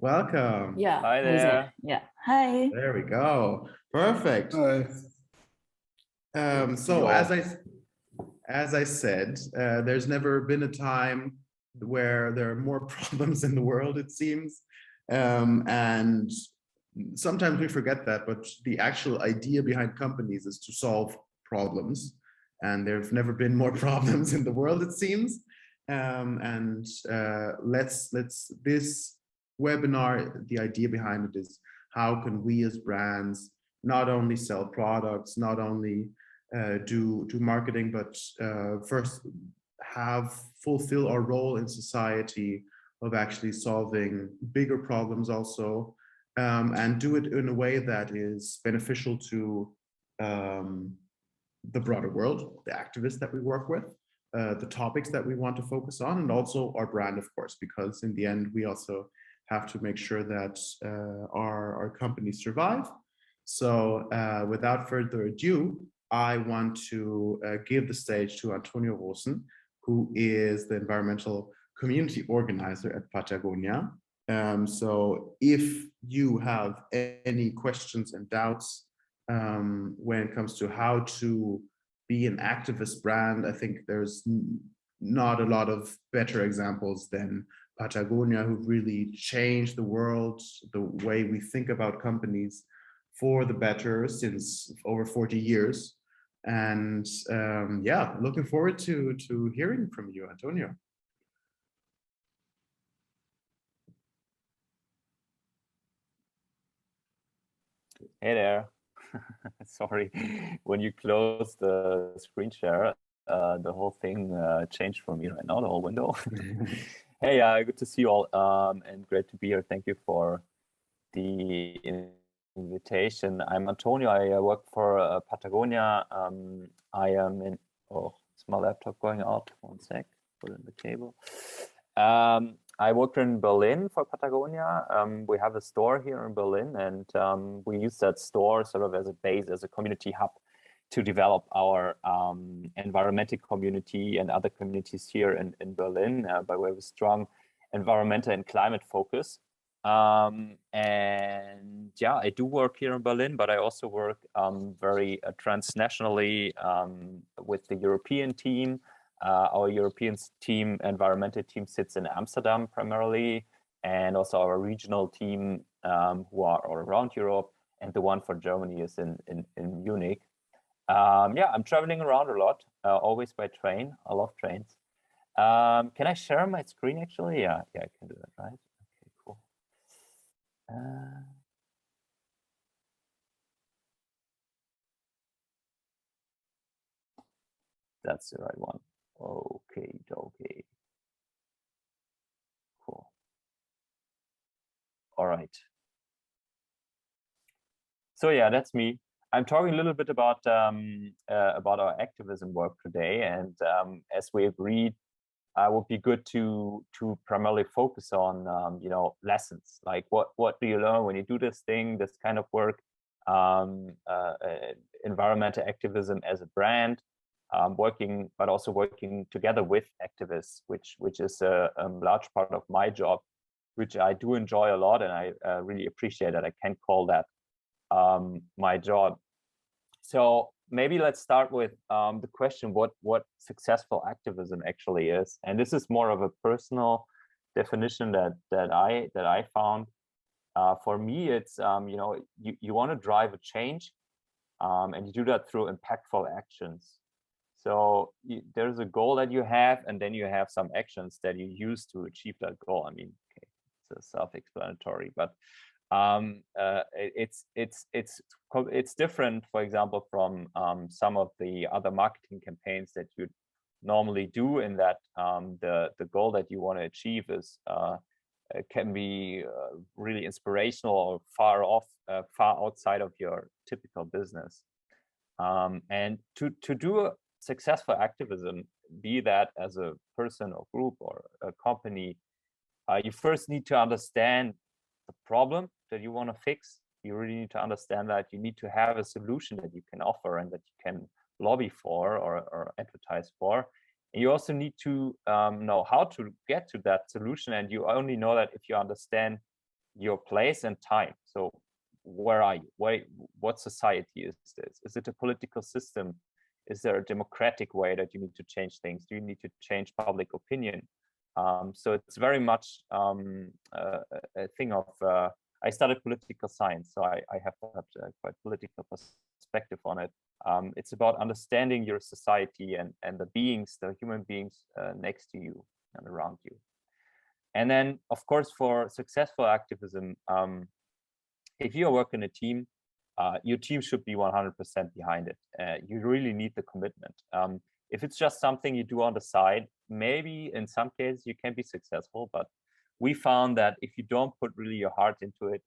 Welcome. Yeah. Hi there. Yeah. Hi. There we go. Perfect. Hi. So as I said, there's never been a time where there are more problems in the world, it seems. And sometimes we forget that, but the actual idea behind companies is to solve problems. And there've never been more problems in the world, it seems. Let's this webinar, the idea behind it is how can we as brands not only sell products, not only do marketing, but first fulfill our role in society of actually solving bigger problems also, and do it in a way that is beneficial to the broader world, the activists that we work with, the topics that we want to focus on, and also our brand, of course, because in the end, we also have to make sure that our companies survive. So without further ado, I want to give the stage to Antonio Rohrßen, who is the environmental community organizer at Patagonia. So if you have any questions and doubts when it comes to how to be an activist brand, I think there's not a lot of better examples than Patagonia, who really changed the world, the way we think about companies for the better since over 40 years. And yeah, looking forward to hearing from you, Antonio. Hey there. Sorry, when you close the screen share, the whole thing changed for me right now, the whole window. Hey, good to see you all, and great to be here. Thank you for the invitation. I'm Antonio. I work for Patagonia. I am in, oh, is my laptop going out? One sec, put in the cable. I work in Berlin for Patagonia. We have a store here in Berlin, and we use that store sort of as a base, as a community hub to develop our environmental community and other communities here in Berlin by way of a strong environmental and climate focus. And yeah, I do work here in Berlin, but I also work very transnationally with the European team. Our European team, environmental team, sits in Amsterdam primarily, and also our regional team who are all around Europe, and the one for Germany is in Munich. Yeah, I'm traveling around a lot, always by train. I love trains. Can I share my screen actually? Yeah, I can do that, right? Okay, cool. That's the right one. Okay. Cool. All right. So yeah, that's me. I'm talking a little bit about our activism work today, and as we agreed, it would be good to primarily focus on lessons, like what do you learn when you do this kind of work, environmental activism as a brand, but also working together with activists, which is a large part of my job, which I do enjoy a lot, and I really appreciate that I can call that my job. So maybe let's start with the question: what successful activism actually is, and this is more of a personal definition that I found. For me, it's you want to drive a change, and you do that through impactful actions. So there's a goal that you have, and then you have some actions that you use to achieve that goal. I mean, okay, it's self-explanatory, but it's different, for example, from some of the other marketing campaigns that you normally do, in that the goal that you want to achieve is can be really inspirational or far outside of your typical business. And to do a successful activism, be that as a person or group or a company, you first need to understand the problem that you want to fix. You really need to understand that you need to have a solution that you can offer and that you can lobby for or advertise for. And you also need to know how to get to that solution, and you only know that if you understand your place and time. So where are you? What society is this? Is it a political system? Is there a democratic way that you need to change things? Do you need to change public opinion? So it's very much a thing of, I studied political science, so I have a quite political perspective on it. It's about understanding your society and the beings, the human beings next to you and around you. And then, of course, for successful activism, if you work in a team, your team should be 100% behind it. You really need the commitment. If it's just something you do on the side, maybe in some cases you can be successful, but we found that if you don't put really your heart into it,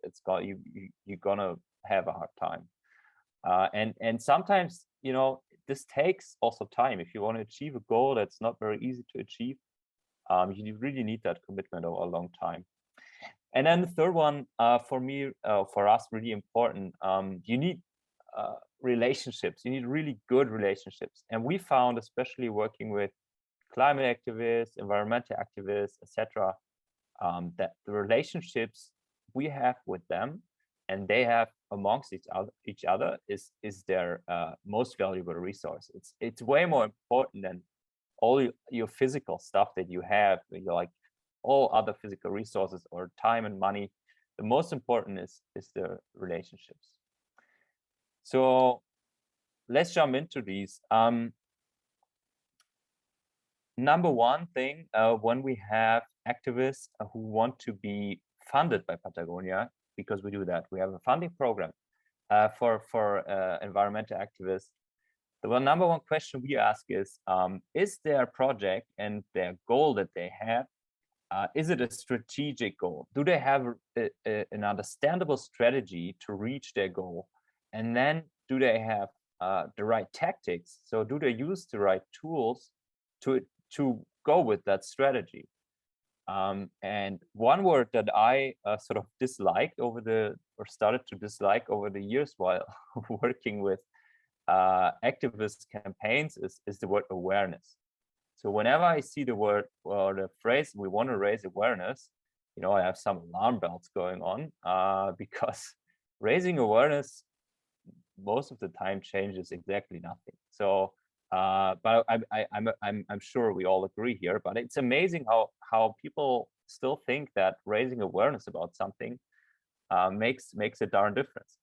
you're gonna have a hard time. And sometimes, you know, this takes also time. If you want to achieve a goal that's not very easy to achieve, you really need that commitment over a long time. And then the third one, for me, for us, really important, you need relationships. You need really good relationships. And we found, especially working with climate activists, environmental activists, etc., that the relationships we have with them and they have amongst each other is their most valuable resource. It's way more important than all your physical stuff that you have, like all other physical resources or time and money. The most important is the relationships. So let's jump into these. Number one thing, when we have activists who want to be funded by Patagonia, because we do that, we have a funding program for environmental activists. The number one question we ask is their project and their goal that they have, is it a strategic goal? Do they have an understandable strategy to reach their goal? And then do they have the right tactics? So do they use the right tools to go with that strategy? And one word that I sort of disliked started to dislike over the years while working with activist campaigns is the word awareness. So whenever I see the word or the phrase, we want to raise awareness, you know, I have some alarm bells going on because raising awareness most of the time changes exactly nothing. So, but I'm sure we all agree here. But it's amazing how people still think that raising awareness about something makes a darn difference.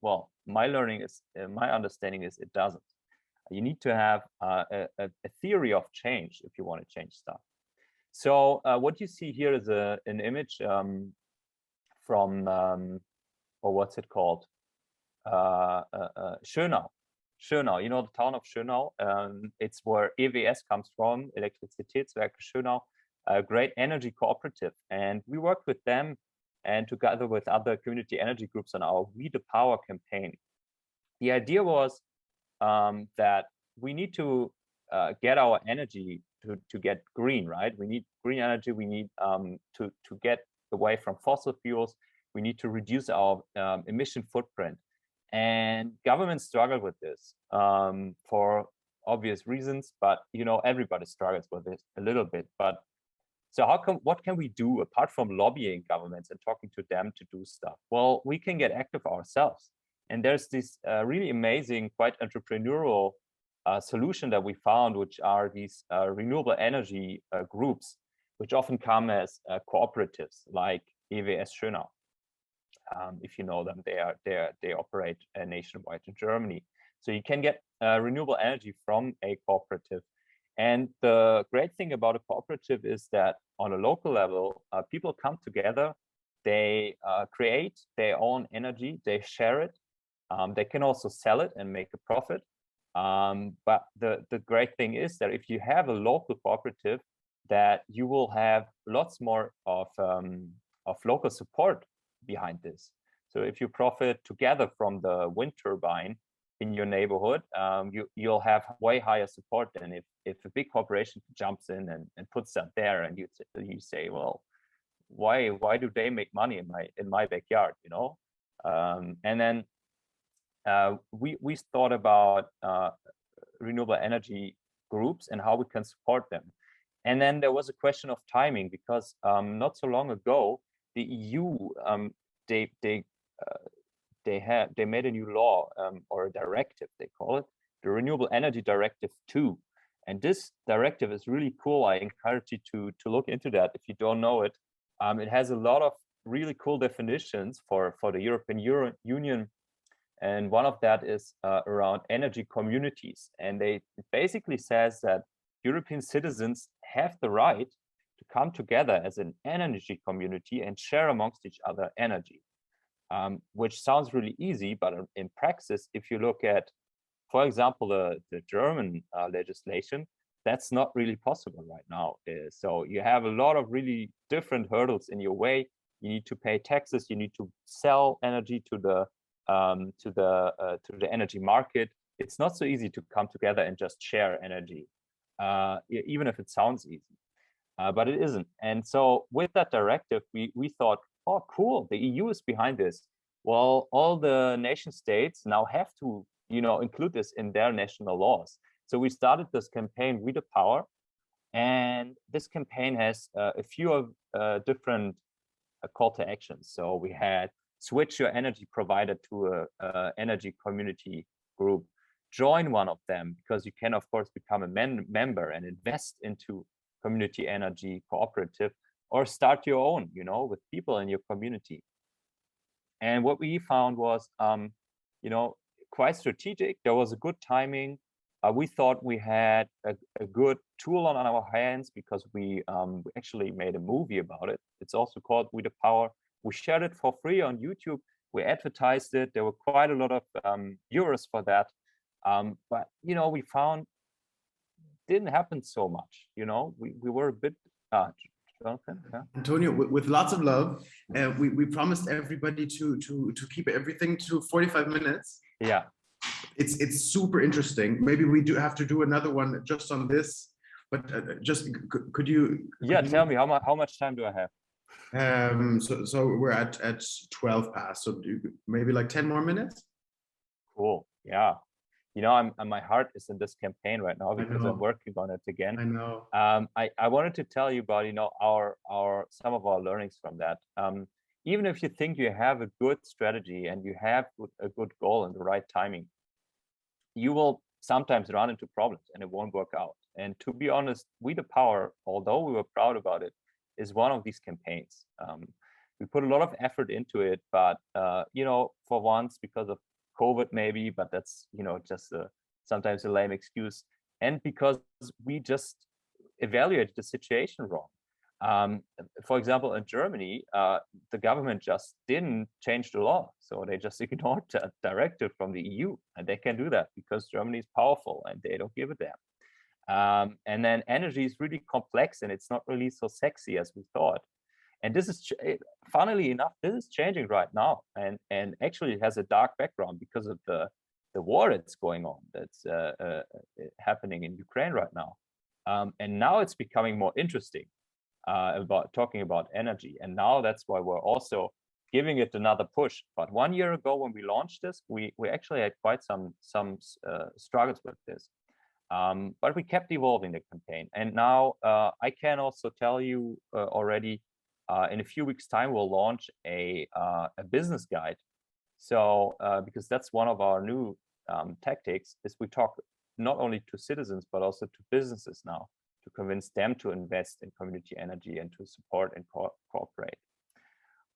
Well, my understanding is it doesn't. You need to have a theory of change if you want to change stuff. So what you see here is an image from, or what's it called? Schönau. Schönau, you know, the town of Schönau. It's where EWS comes from, Elektrizitätswerke Schönau, a great energy cooperative. And we worked with them and together with other community energy groups on our We the Power campaign. The idea was that we need to get our energy to get green, right? We need green energy. We need to get away from fossil fuels. We need to reduce our emission footprint. And governments struggle with this for obvious reasons, but you know, everybody struggles with it a little bit. But so what can we do apart from lobbying governments and talking to them to do stuff? Well, we can get active ourselves. And there's this really amazing, quite entrepreneurial solution that we found, which are these renewable energy groups, which often come as cooperatives like EWS Schönau. If you know them, they operate nationwide in Germany. So you can get renewable energy from a cooperative. And the great thing about a cooperative is that on a local level, people come together, they create their own energy, they share it. They can also sell it and make a profit. But the great thing is that if you have a local cooperative, that you will have lots more of local support behind this. So if you profit together from the wind turbine in your neighborhood, you'll have way higher support than if a big corporation jumps in and puts that there, and you say, well, why do they make money in my backyard, you know? And then we thought about renewable energy groups and how we can support them. And then there was a question of timing, because not so long ago, the EU, they made a new law, or a directive, they call it, the Renewable Energy Directive 2. And this directive is really cool. I encourage you to look into that if you don't know it. It has a lot of really cool definitions for the European Union. And one of that is around energy communities. And it basically says that European citizens have the right to come together as an energy community and share amongst each other energy, which sounds really easy, but in practice, if you look at, for example, the German legislation, that's not really possible right now. So you have a lot of really different hurdles in your way. You need to pay taxes. You need to sell energy to the energy market. It's not so easy to come together and just share energy, even if it sounds easy, but it isn't. And so with that directive, we thought, oh, cool, the EU is behind this. Well, all the nation states now have to, include this in their national laws. So we started this campaign, We the Power, and this campaign has a few different call to actions. So we had switch your energy provider to a energy community group, join one of them, because you can of course become a member and invest into community energy cooperative, or start your own, with people in your community. And what we found was, quite strategic. There was a good timing. We thought we had a good tool on our hands, because we actually made a movie about it. It's also called We the Power. We shared it for free on YouTube. We advertised it. There were quite a lot of euros for that. But, we found didn't happen so much. We were a bit, Jonathan? Yeah. Antonio, with lots of love, we promised everybody to keep everything to 45 minutes. Yeah. It's super interesting. Maybe we do have to do another one just on this, but just could you? Tell me, how much time do I have? So we're at 12 past, so maybe like 10 more minutes. Cool. Yeah. My heart is in this campaign right now, because I'm working on it again. I know. I wanted to tell you about, some of our learnings from that. Even if you think you have a good strategy and you have a good goal and the right timing, you will sometimes run into problems and it won't work out. And to be honest, We the Power, although we were proud about it, is one of these campaigns. We put a lot of effort into it, but for once, because of COVID maybe, but that's just sometimes a lame excuse, and because we just evaluated the situation wrong. For example, in Germany, the government just didn't change the law, so they just ignored the directive from the EU, and they can do that because Germany is powerful and they don't give a damn. And then energy is really complex, and it's not really so sexy as we thought. And this is, funnily enough, this is changing right now, and actually it has a dark background because of the war that's going on, that's happening in Ukraine right now. And now it's becoming more interesting about talking about energy, and now that's why we're also giving it another push. But 1 year ago, when we launched this, we actually had quite some struggles with this. But we kept evolving the campaign, and now I can also tell you already. In a few weeks' time, we'll launch a business guide. So, because that's one of our new tactics, is we talk not only to citizens, but also to businesses now, to convince them to invest in community energy and to support and cooperate.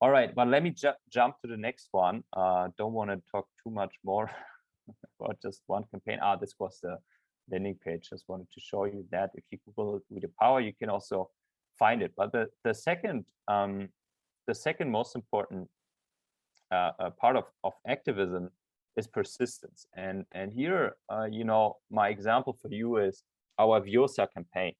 All right, but let me jump to the next one. Don't want to talk too much more about just one campaign. This was the landing page. Just wanted to show you that. If you Google We the Power, you can also find it. But the second most important part of activism is persistence. And here, my example for you is our Vjosa campaign.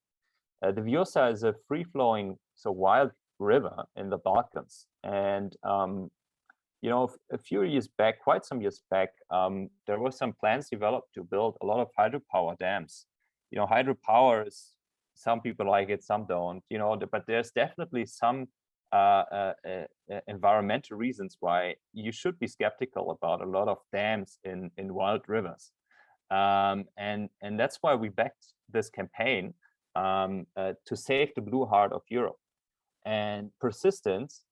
The Vjosa is a free-flowing, so wild river in the Balkans. And a few years back, quite some years back, there were some plans developed to build a lot of hydropower dams. Hydropower is, some people like it, some don't, but there's definitely some environmental reasons why you should be skeptical about a lot of dams in wild rivers. And that's why we backed this campaign to save the blue heart of Europe. And persistence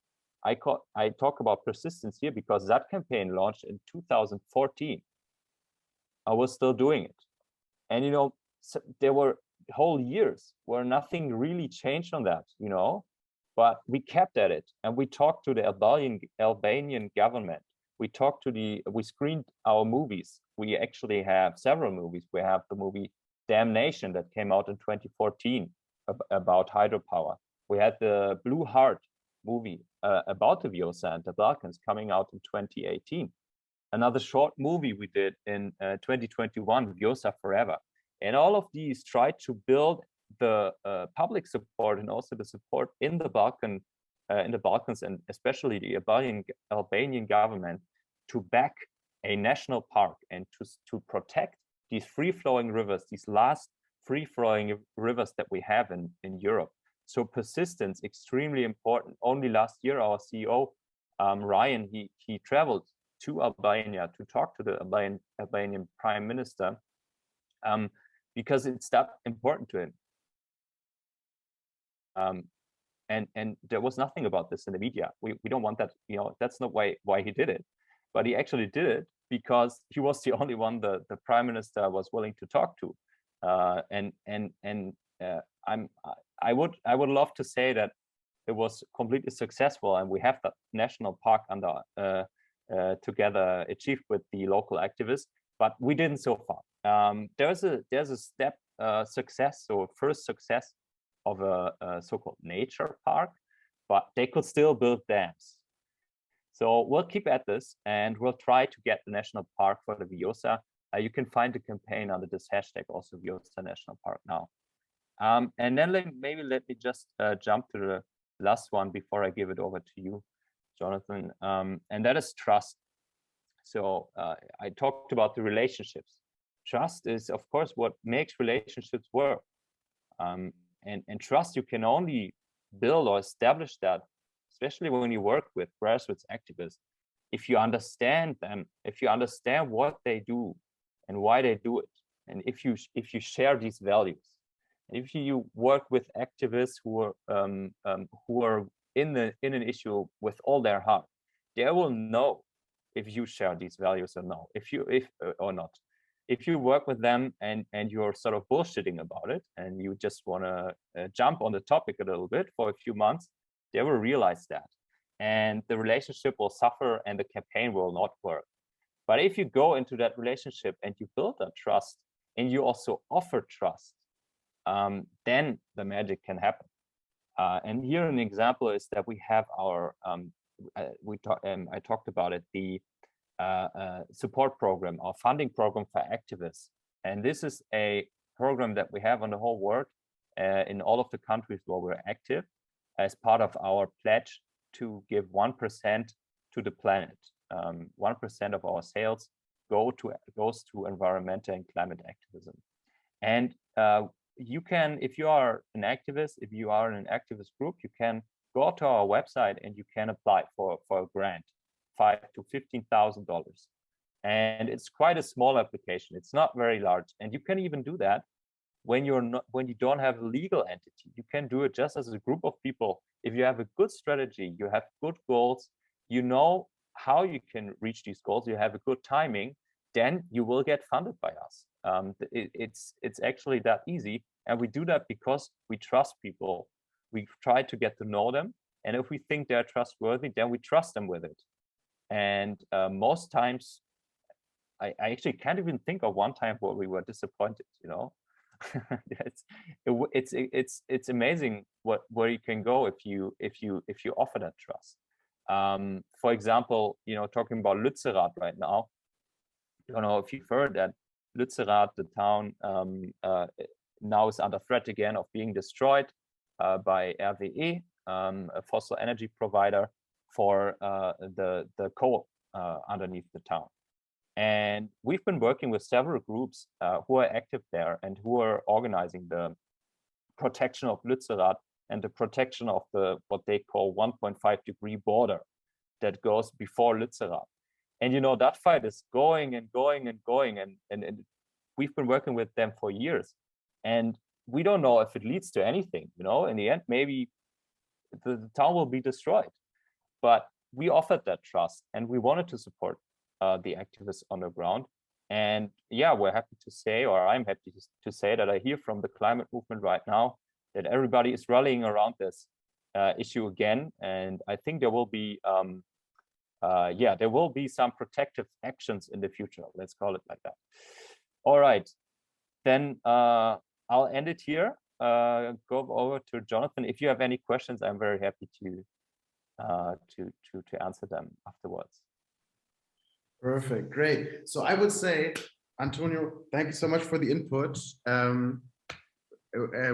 I talk about persistence here because that campaign launched in 2014. I was still doing it. And, you know, so there were whole years where nothing really changed on that, you know, but we kept at it and we talked to the Albanian government. We screened our movies. We actually have several movies. We have the movie Damnation that came out in 2014 about hydropower. We had the Blue Heart movie about the Vjosa and the Balkans coming out in 2018. Another short movie we did in 2021, Vjosa Forever. And all of these tried to build the public support and also the support in the Balkans and especially the Albanian government to back a national park and to protect these free-flowing rivers, these last free-flowing rivers that we have in Europe. So persistence, extremely important. Only last year, our CEO, Ryan, he traveled to Albania to talk to the Albanian Prime Minister because it's that important to him. And there was nothing about this in the media. We don't want that, you know, that's not why he did it. But he actually did it because he was the only one the Prime Minister was willing to talk to. I would love to say that it was completely successful and we have that national park under together achieved with the local activists, but we didn't so far. There's a step success, so first success of a so-called nature park, but they could still build dams. So we'll keep at this and we'll try to get the national park for the Vjosa. You can find the campaign under this hashtag, also Vjosa National Park now. And then maybe let me just jump to the last one before I give it over to you, Jonathan, and that is trust. So I talked about the relationships. Trust is, of course, what makes relationships work. And trust, you can only build or establish that, especially when you work with grassroots activists, if you understand them, if you understand what they do and why they do it, and if you share these values. If you work with activists who are in an issue with all their heart, they will know if you share these values or no, or not. If you work with them and you're sort of bullshitting about it and you just want to jump on the topic a little bit for a few months, they will realize that, and the relationship will suffer and the campaign will not work. But if you go into that relationship and you build that trust and you also offer trust, then the magic can happen. And here an example is that we have our I talked about it, the support program, our funding program for activists. And this is a program that we have on the whole world in all of the countries where we're active as part of our pledge to give 1% to the planet. 1% of our sales goes to environmental and climate activism. And you can, if you are an activist, if you are in an activist group, you can go to our website and you can apply for a grant, $5,000 to $15,000. And it's quite a small application. It's not very large. And you can even do that when you don't have a legal entity. You can do it just as a group of people. If you have a good strategy, you have good goals, you know how you can reach these goals, you have a good timing, then you will get funded by us. It's actually that easy. And we do that because we trust people. We try to get to know them. And if we think they're trustworthy, then we trust them with it. And most times, I actually can't even think of one time where we were disappointed, you know. It's amazing where you can go if you offer that trust. For example, you know, talking about Lützerath right now, I don't know if you've heard that Lützerath, the town, now is under threat again of being destroyed by RWE, a fossil energy provider, for the coal underneath the town. And we've been working with several groups who are active there and who are organizing the protection of Lützerath and the protection of what they call 1.5-degree border that goes before Lützerath. And you know, that fight is going and going and going, and we've been working with them for years. And we don't know if it leads to anything, you know. In the end, maybe the town will be destroyed. but we offered that trust and we wanted to support the activists on the ground. And yeah, we're happy to say, or I'm happy to say, that I hear from the climate movement right now that everybody is rallying around this issue again. And I think there will be, there will be some protective actions in the future. Let's call it like that. All right, then I'll end it here. Go over to Jonathan. If you have any questions, I'm very happy to answer them afterwards. Perfect, great. So I would say, Antonio, thank you so much for the input.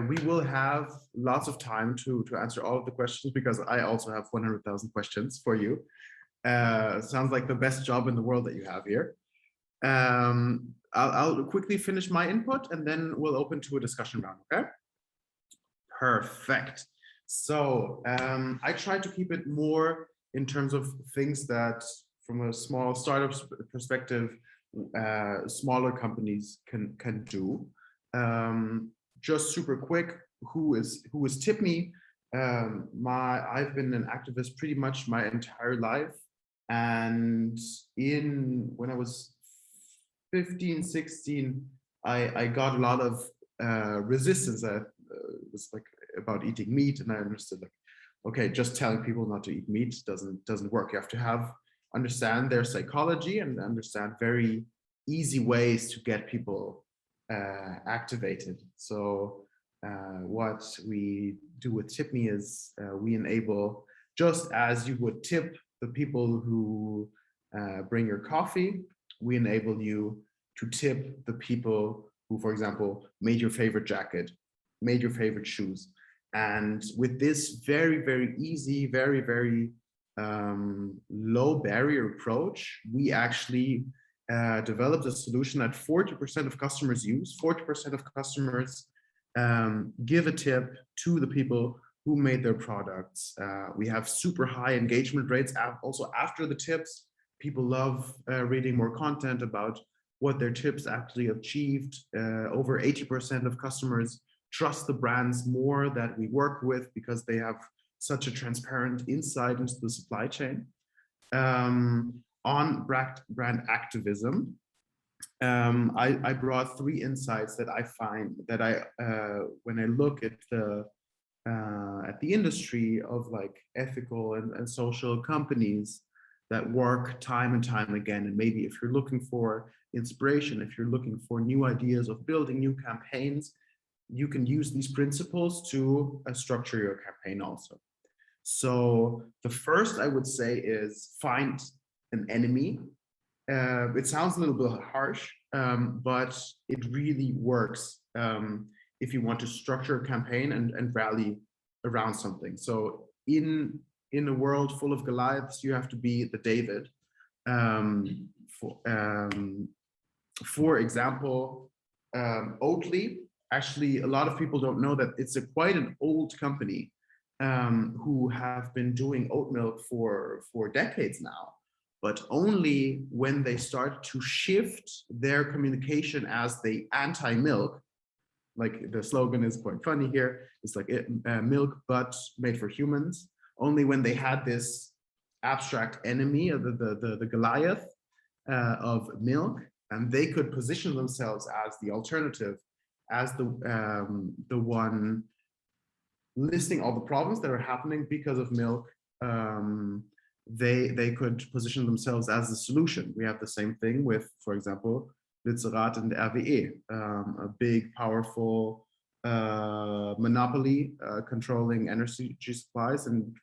We will have lots of time to answer all of the questions, because I also have 100,000 questions for you. Sounds like the best job in the world that you have here. I'll quickly finish my input and then we'll open to a discussion round, okay? Perfect. So I tried to keep it more in terms of things that, from a small startup perspective, smaller companies can do. Just super quick, who is TipMe? I've been an activist pretty much my entire life, and when I was 15, 16, I got a lot of resistance. It was like about eating meat, and I understood, like, okay, just telling people not to eat meat doesn't work. You have to understand their psychology and understand very easy ways to get people activated. So what we do with TipMe is we enable, just as you would tip the people who bring your coffee, we enable you to tip the people who, for example, made your favorite jacket, made your favorite shoes. And with this very, very easy, very, very low barrier approach, we actually developed a solution that 40% of customers use. 40% of customers give a tip to the people who made their products. We have super high engagement rates. Also, after the tips, people love reading more content about what their tips actually achieved. Over 80% of customers trust the brands more that we work with because they have such a transparent insight into the supply chain. On brand activism, I brought 3 insights that I find that when I look at the industry of like ethical and social companies that work time and time again. And maybe if you're looking for inspiration, if you're looking for new ideas of building new campaigns, you can use these principles to structure your campaign also. So the first I would say is find an enemy. It sounds a little bit harsh, but it really works if you want to structure a campaign and rally around something. So in a world full of Goliaths, you have to be the David. For example, Oatly, actually a lot of people don't know that it's quite an old company who have been doing oat milk for decades now. But only when they start to shift their communication as the anti-milk, like the slogan is quite funny here, it's like milk but made for humans. Only when they had this abstract enemy of the Goliath of milk, and they could position themselves as the alternative, as the one listing all the problems that are happening because of milk. They could position themselves as the solution. We have the same thing with, for example, Lützerath and the RWE, a big, powerful monopoly controlling energy supplies and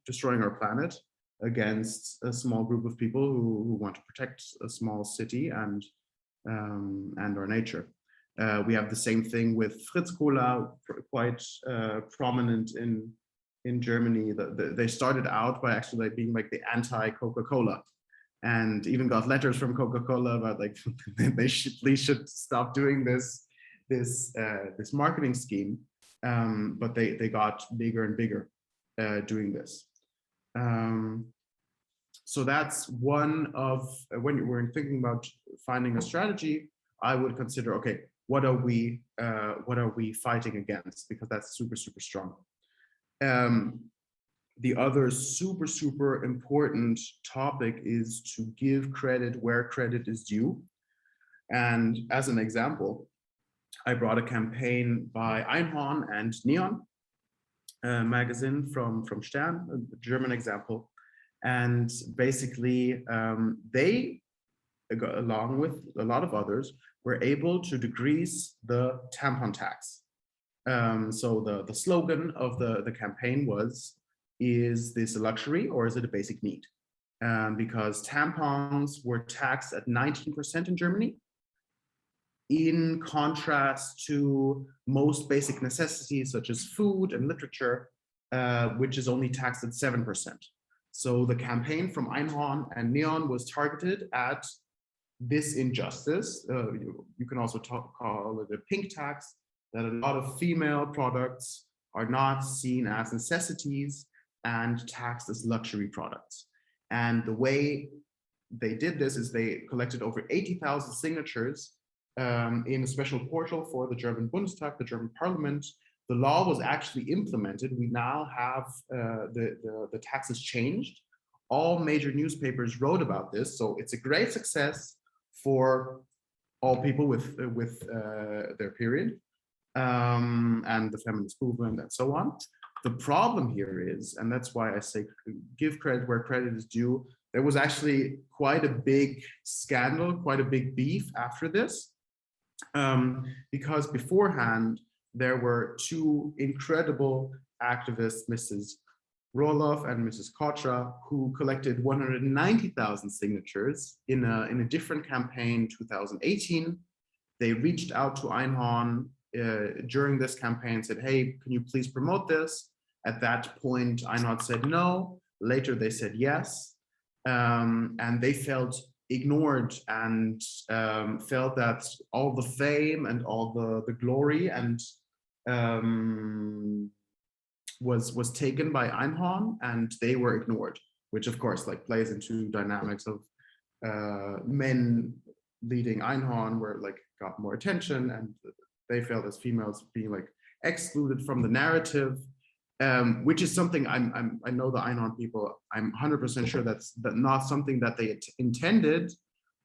destroying our planet against a small group of people who want to protect a small city and our nature. We have the same thing with Fritz Cola, quite prominent in Germany. They started out by actually being like the anti-Coca-Cola, and even got letters from Coca-Cola about like they should stop doing this marketing scheme. But they got bigger and bigger doing this. So that's one of, when we're thinking about finding a strategy, I would consider, okay, what are we fighting against? Because that's super, super strong. the other super important topic is to give credit where credit is due. And as an example, I brought a campaign by Einhorn and Neon magazine from Stern, a German example. And basically, they, along with a lot of others, were able to decrease the tampon tax. So the slogan of the campaign was, is this a luxury or is it a basic need? Because tampons were taxed at 19% in Germany, in contrast to most basic necessities such as food and literature, which is only taxed at 7%. So the campaign from Einhorn and Neon was targeted at this injustice. You can also call it a pink tax, that a lot of female products are not seen as necessities and taxed as luxury products. And the way they did this is they collected over 80,000 signatures in a special portal for the German Bundestag, the German Parliament. The law was actually implemented. We now have the taxes changed. All major newspapers wrote about this, so it's a great success for all people with their period, and the feminist movement and so on. The problem here is, and that's why I say give credit where credit is due, there was actually quite a big scandal, quite a big beef after this, because beforehand there were two incredible activists, Mrs. Roloff and Mrs. Kotra, who collected 190,000 signatures in a different campaign, 2018. They reached out to Einhorn during this campaign, said, hey, can you please promote this? At that point, Einhorn said no. Later, they said yes. And they felt ignored and felt that all the fame and all the glory and was taken by Einhorn, and they were ignored, which of course like plays into dynamics of men leading Einhorn, where like got more attention, and they felt as females being like excluded from the narrative, which is something I know the Einhorn people, I'm 100% sure that's not something that they intended,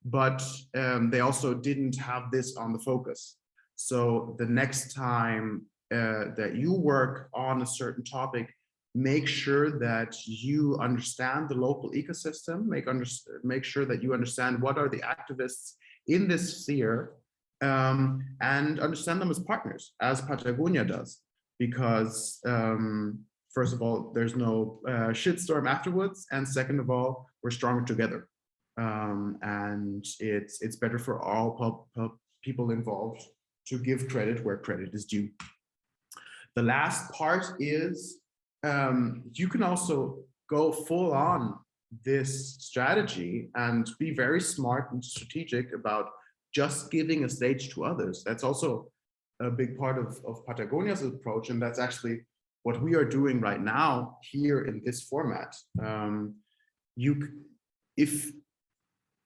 but they also didn't have this on the focus. So the next time that you work on a certain topic, make sure that you understand the local ecosystem, make sure that you understand what are the activists in this sphere, and understand them as partners, as Patagonia does. Because first of all, there's no shitstorm afterwards, and second of all, we're stronger together, and it's better for all people involved to give credit where credit is due. The last part is you can also go full on this strategy and be very smart and strategic about just giving a stage to others. That's also a big part of Patagonia's approach, and that's actually what we are doing right now here in this format. If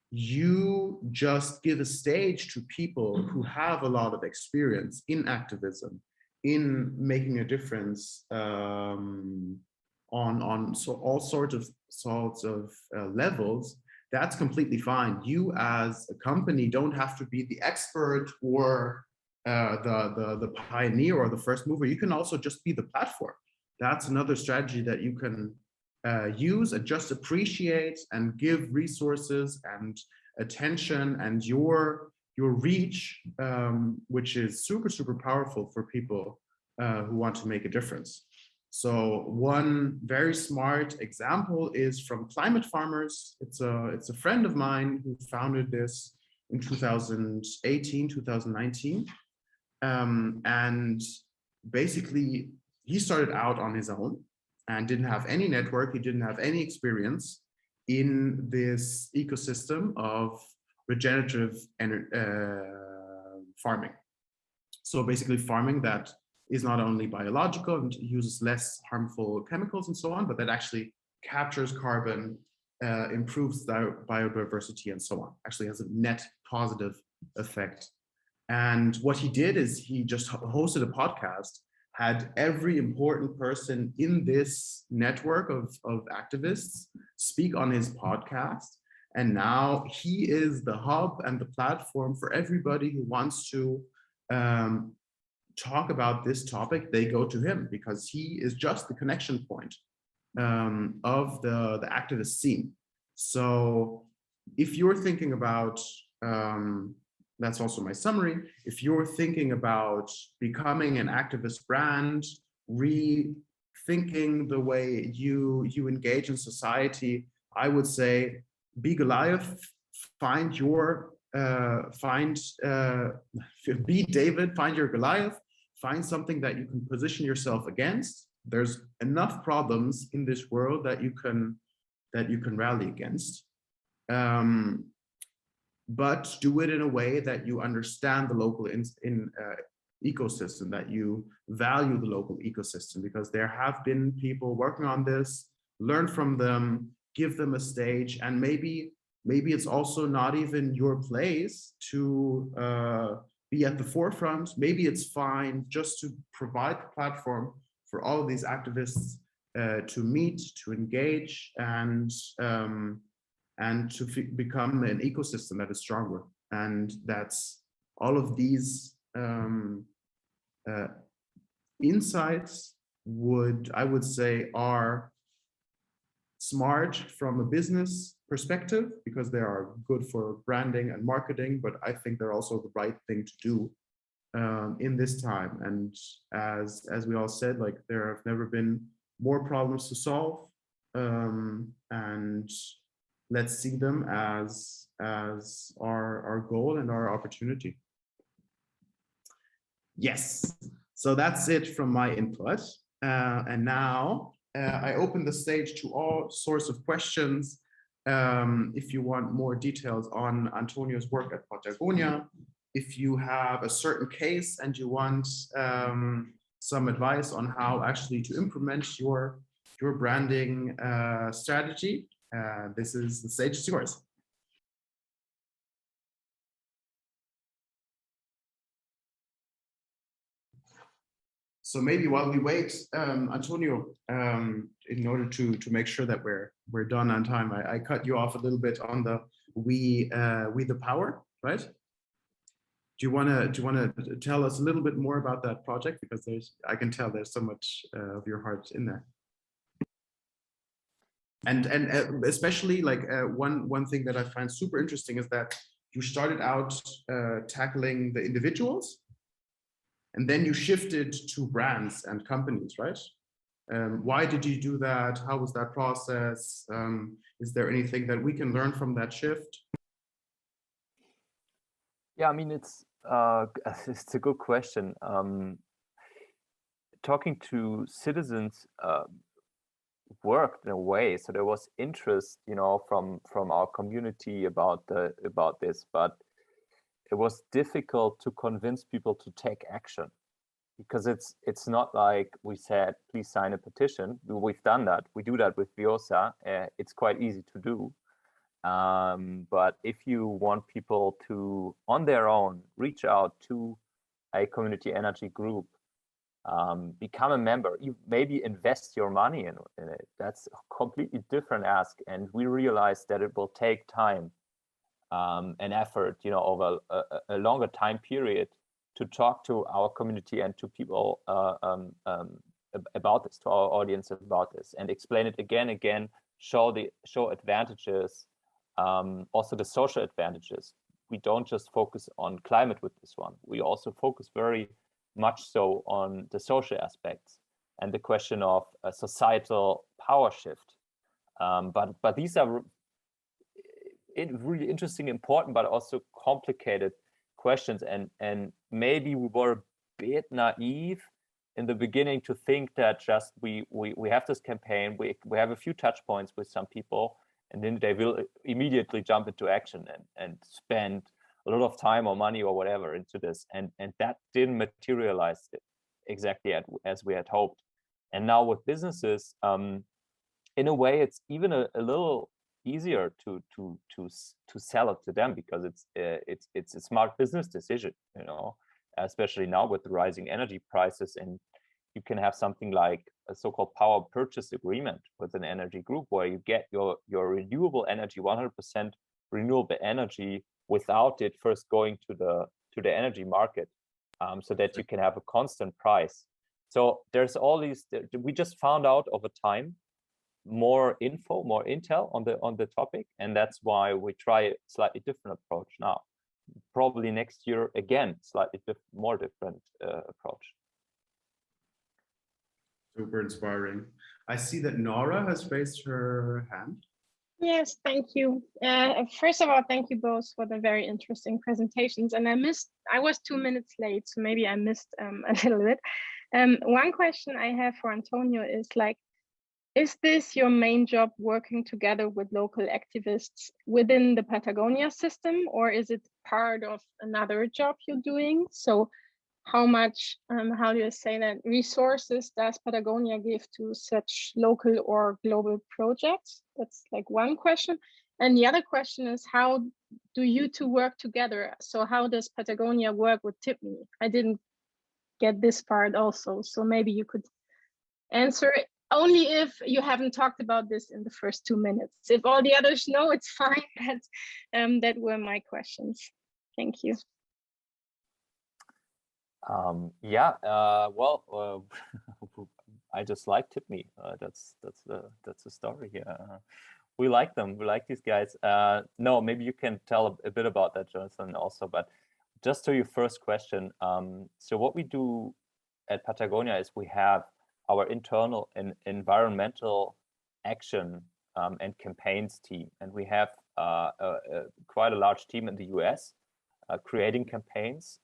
you just give a stage to people who have a lot of experience in activism, in making a difference on all sorts of levels, that's completely fine. You as a company don't have to be the expert or the pioneer or the first mover. You can also just be the platform. That's another strategy that you can use and just appreciate and give resources and attention and your reach, which is super powerful for people who want to make a difference. So one very smart example is from Climate Farmers. It's a friend of mine who founded this in 2018, 2019. And basically he started out on his own and didn't have any network. He didn't have any experience in this ecosystem of regenerative farming. So basically farming that is not only biological and uses less harmful chemicals and so on, but that actually captures carbon, improves biodiversity and so on, actually has a net positive effect. And what he did is he just hosted a podcast, had every important person in this network of activists speak on his podcast. And now he is the hub and the platform for everybody who wants to talk about this topic. They go to him because he is just the connection point of the activist scene. So if you're thinking about, that's also my summary, if you're thinking about becoming an activist brand, rethinking the way you engage in society, I would say be Goliath, find your, be David, find your Goliath, find something that you can position yourself against. There's enough problems in this world that you can rally against. But do it in a way that you understand the local ecosystem, that you value the local ecosystem, because there have been people working on this. Learn from them, give them a stage, and maybe it's also not even your place to be at the forefront. Maybe it's fine just to provide the platform for all of these activists to meet, to engage, and to become an ecosystem that is stronger. And that's all of these insights I would say are smart from a business perspective, because they are good for branding and marketing, but I think they're also the right thing to do in this time. And as we all said, like, there have never been more problems to solve, and let's see them as our goal and our opportunity. Yes, so that's it from my input, and now I open the stage to all sorts of questions. If you want more details on Antonio's work at Patagonia, if you have a certain case and you want some advice on how actually to implement your branding strategy, the stage is yours. So maybe while we wait, Antonio, in order to make sure that we're done on time, I cut you off a little bit on the we the power, right? Do you want to tell us a little bit more about that project, because I can tell there's so much of your heart in there. And especially like one thing that I find super interesting is that you started out tackling the individuals, and then you shifted to brands and companies, right? Why did you do that? How was that process? Is there anything that we can learn from that shift? Yeah, I mean, it's a good question. Talking to citizens worked in a way, so there was interest, you know, from our community about this, but it was difficult to convince people to take action, because it's not like we said, please sign a petition. We've done that. We do that with Biosa. It's quite easy to do. But if you want people to, on their own, reach out to a community energy group, become a member, you maybe invest your money in it. That's a completely different ask. And we realized that it will take time and effort, you know, over a longer time period to talk to our community and to people about this, to our audience about this, and explain it again, show advantages, also the social advantages. We don't just focus on climate with this one. We also focus very much so on the social aspects and the question of a societal power shift. But these are really interesting, important, but also complicated questions. And maybe we were a bit naive in the beginning to think that just we have this campaign, we have a few touch points with some people, and then they will immediately jump into action and spend a lot of time or money or whatever into this. And that didn't materialize exactly as we had hoped. And now with businesses, in a way, it's even a little easier to sell it to them, because it's a smart business decision, you know, especially now with the rising energy prices. And you can have something like a so-called power purchase agreement with an energy group, where you get your renewable energy, 100% renewable energy, without it first going to the energy market, so that you can have a constant price. So there's all these. We just found out over time more info, more intel on the topic, and that's why we try a slightly different approach now. Probably next year again, slightly more different approach. Super inspiring. I see that Nora has raised her hand. Yes, thank you. First of all, thank you both for the very interesting presentations. And I was 2 minutes late, so maybe I missed a little bit. One question I have for Antonio is like, is this your main job, working together with local activists within the Patagonia system, or is it part of another job you're doing? So how much, how do you say that, resources does Patagonia give to such local or global projects? That's like one question. And the other question is, how do you two work together? So how does Patagonia work with TIPME? I didn't get this part also. So maybe you could answer it, only if you haven't talked about this in the first 2 minutes. If all the others know, it's fine. That were my questions. Thank you. Well, I just like TIPME. That's the story here. We like them. We like these guys. No, maybe you can tell a bit about that, Jonathan, also. But just to your first question, so what we do at Patagonia is we have our internal and environmental action and campaigns team, and we have quite a large team in the US. Creating campaigns,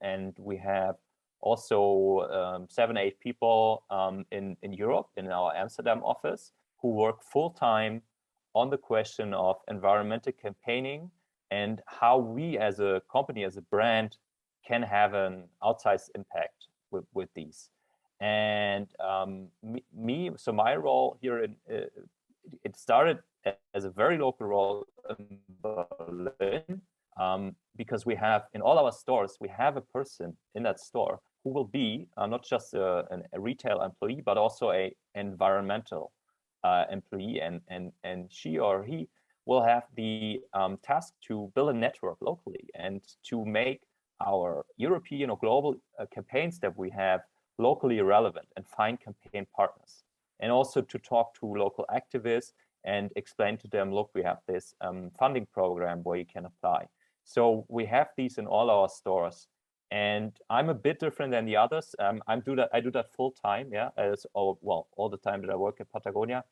and we have also 7, 8 people in Europe, in our Amsterdam office, who work full-time on the question of environmental campaigning and how we as a company, as a brand, can have an outsized impact with these. And so my role here, it started as a very local role in Berlin, because we have, in all our stores, we have a person in that store who will be not just a retail employee, but also a environmental employee, and she or he will have the task to build a network locally and to make our European or global campaigns that we have locally relevant and find campaign partners, and also to talk to local activists and explain to them, look, we have this funding program where you can apply. So we have these in all our stores, and I'm a bit different than the others. I do that full time, yeah, all the time that I work at Patagonia.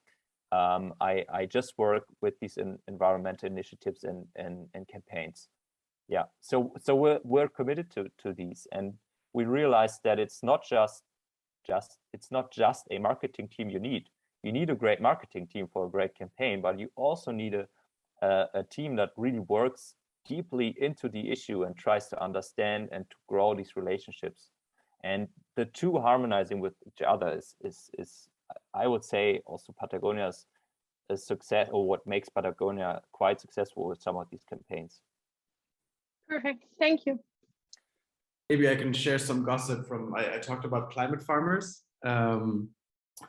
I just work with these environmental initiatives and campaigns. Yeah, so we're committed to these, and we realize that it's not just a marketing team you need. You need a great marketing team for a great campaign, but you also need a team that really works deeply into the issue and tries to understand and to grow these relationships. And the two harmonizing with each other is I would say, also Patagonia's success, or what makes Patagonia quite successful with some of these campaigns. Perfect, thank you. Maybe I can share some gossip from, I talked about climate farmers,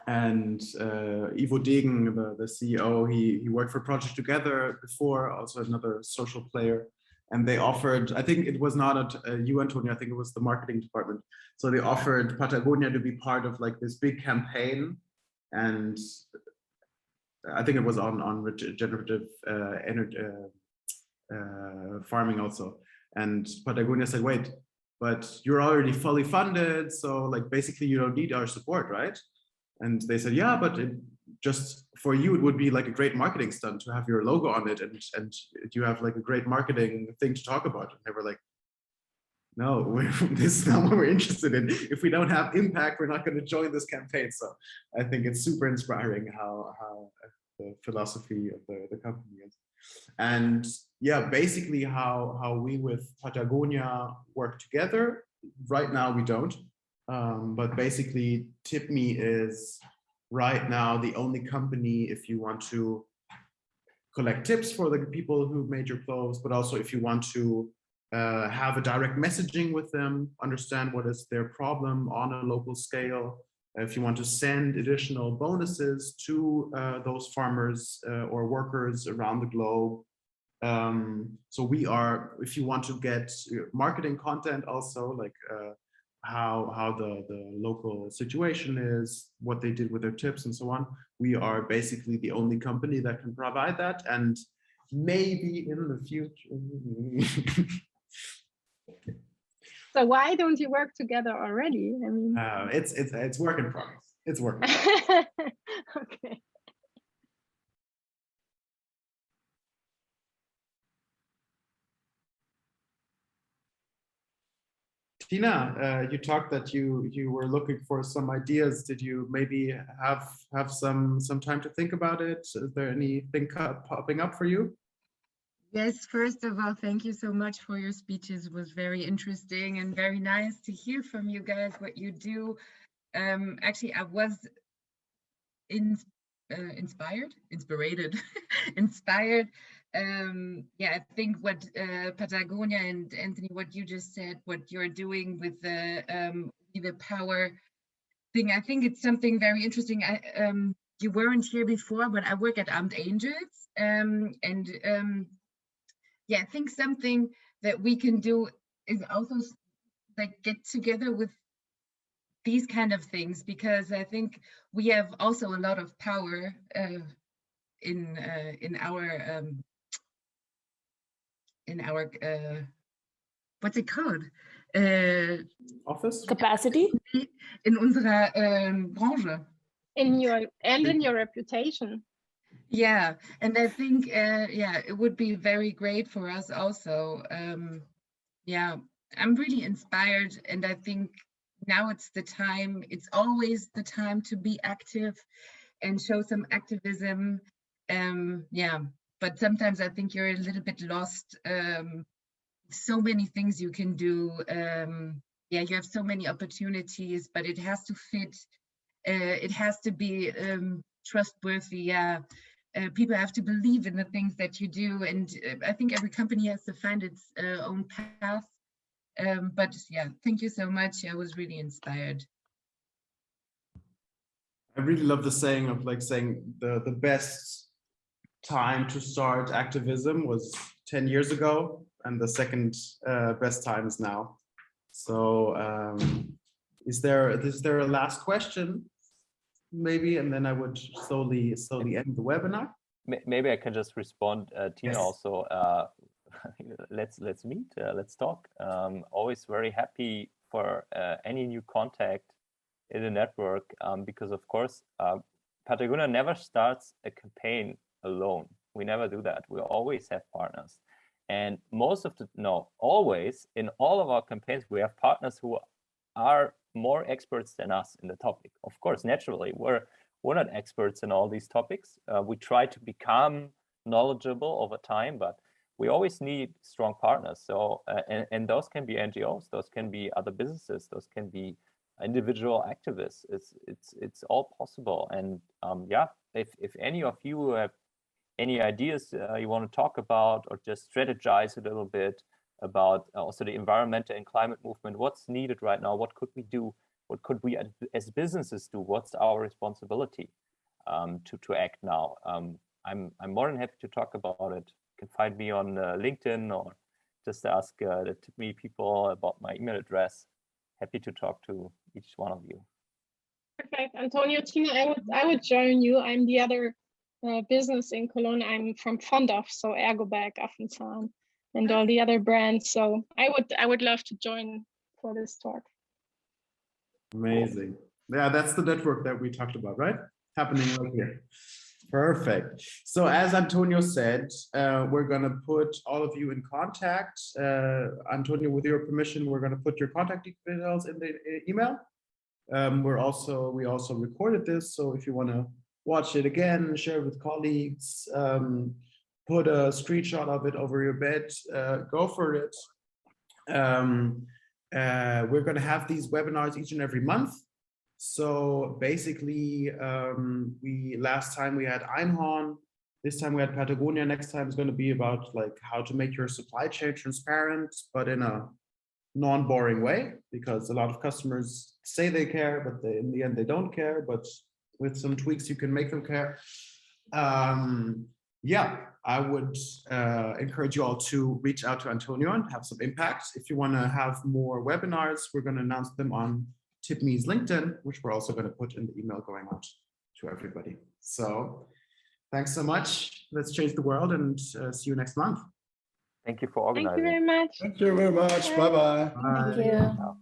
and Ivo Degen, the CEO, he worked for Project Together before, also another social player, and they offered, I think it was not at you, Antonio, I think it was the marketing department. So they offered Patagonia to be part of like this big campaign, and I think it was on regenerative energy, farming also. And Patagonia said, wait, but you're already fully funded, so like basically you don't need our support, right? And they said, yeah, but just for you, it would be like a great marketing stunt to have your logo on it, and you have like a great marketing thing to talk about. And they were like, no, this is not what we're interested in. If we don't have impact, we're not going to join this campaign. So I think it's super inspiring how the philosophy of the company is. And yeah, basically how we with Patagonia work together. Right now we don't, but basically TIPME is right now the only company, if you want to collect tips for the people who made your clothes, but also if you want to have a direct messaging with them, understand what is their problem on a local scale. If you want to send additional bonuses to those farmers or workers around the globe. So we are, if you want to get marketing content also, like how the local situation is, what they did with their tips and so on, we are basically the only company that can provide that. And maybe in the future. So why don't you work together already? I mean, it's work in progress. It's working. Okay. Tina, you talked that you were looking for some ideas. Did you maybe have some time to think about it? Is there anything popping up for you? Yes, first of all, thank you so much for your speeches. It was very interesting and very nice to hear from you guys what you do. Actually, I was inspired. Yeah, I think what Patagonia and Anthony, what you just said, what you're doing with the power thing, I think it's something very interesting. You weren't here before, but I work at Amt Angels, yeah, I think something that we can do is also like get together with these kind of things, because I think we have also a lot of power in our what's it called? Office? Capacity? In unserer Branche. In your reputation. Yeah, and I think yeah, it would be very great for us also. Yeah, I'm really inspired, and I think now it's the time, it's always the time to be active and show some activism. Yeah, but sometimes I think you're a little bit lost. So many things you can do. Yeah, you have so many opportunities, but it has to fit. It has to be trustworthy. Yeah, people have to believe in the things that you do, and I think every company has to find its own path. But yeah, thank you so much. I was really inspired. I really love the saying of like saying the best time to start activism was 10 years ago, and the second best time is now. So is there a last question maybe, and then I would slowly end the webinar? Maybe I can just respond, Tina. Yes. Also, let's meet, let's talk. Always very happy for any new contact in the network, because of course Patagonia never starts a campaign alone. We never do that. We always have partners, and always in all of our campaigns we have partners who are more experts than us in the topic. Of course, naturally, we're not experts in all these topics. We try to become knowledgeable over time, but we always need strong partners. So and those can be NGOs, those can be other businesses, those can be individual activists. It's all possible. And yeah, if any of you have any ideas you want to talk about, or just strategize a little bit about also the environmental and climate movement, what's needed right now, what could we do, what could we as businesses do, what's our responsibility to act now, I'm more than happy to talk about it. You can find me on LinkedIn, or just ask me people about my email address. Happy to talk to each one of you. Perfect. Antonio, Tina, I would join you. I'm the other business in Cologne. I'm from Fondorf, so Ergobag, Affenzahn, and all the other brands. So I would love to join for this talk. Amazing. Yeah, that's the network that we talked about, right? Happening right here. Perfect. So as Antonio said, we're going to put all of you in contact. Antonio, with your permission, we're going to put your contact details in the email. We also recorded this, so if you want to watch it again, share it with colleagues, put a screenshot of it over your bed, go for it. We're going to have these webinars each and every month. So basically, last time we had Einhorn, This time we had Patagonia. Next time is going to be about like how to make your supply chain transparent, but in a non-boring way, because a lot of customers say they care, but in the end they don't care. But with some tweaks, you can make them care. Yeah, I would encourage you all to reach out to Antonio and have some impact. If you want to have more webinars, we're going to announce them on TipMe's LinkedIn, which we're also going to put in the email going out to everybody. So thanks so much. Let's change the world, and see you next month. Thank you for Thank organizing. you very much. Thank you very much. Bye-bye. Bye. Thank you.